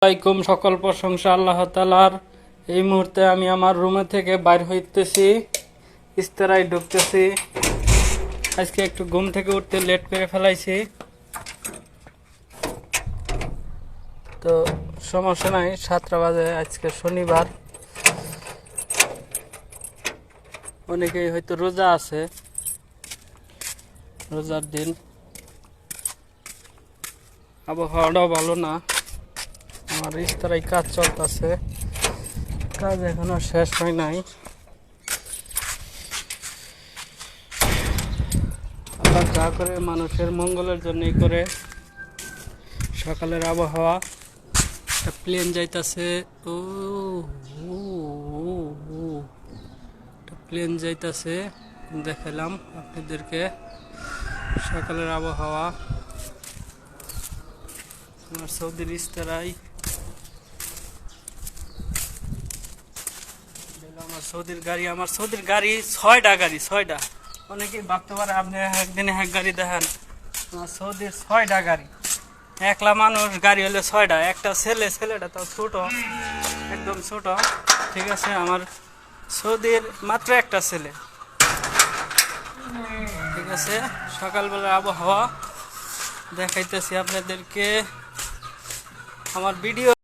আলাইকুম, সকল প্রশংসা আল্লাহ তাআলার। এই মুহূর্তে আমি আমার রুমে থেকে বাইর হইতেছি, ইস্তেরায় ঢুকতেছি। আজকে একটু ঘুম থেকে উঠতে লেট করে ফেলাইছি, তো সমস্যা নাই, 7টা বাজে। আজকে শনিবার, অনেকেই হয়তো রোজা আছে, রোজার দিন। আবহাওয়াটাও ভালো না, আমার ইস্তেরায় কাজ চলতেছে, কাজ এখনো শেষ হয় নাই। আল্লাহ যা করে মানুষের মঙ্গলের জন্যই করে। সকালের আবহাওয়া, একটা প্লেন যাইতাছে, ও একটা প্লেন যাইতাছে, দেখালাম আপনাদেরকে সকালের আবহাওয়া। আমার সৌদির ইস্তেরায়, আমার সৌদির গাড়ি 6টা গাড়ি, 6টা। অনেকেই ভাবতে পারে আপনি একদিনে এক গাড়ি দেখেন, আমার সৌদির 6টা গাড়ি। একলা মানুষ গাড়ি হলে 6টা, একটা ছেলেটা তো ছোট, একদম ছোট, ঠিক আছে। আমার সৌদির মাত্র একটা ছেলে, ঠিক আছে। সকালবেলার আবহাওয়া দেখাইতেছি আপনাদেরকে। আমার ভিডিও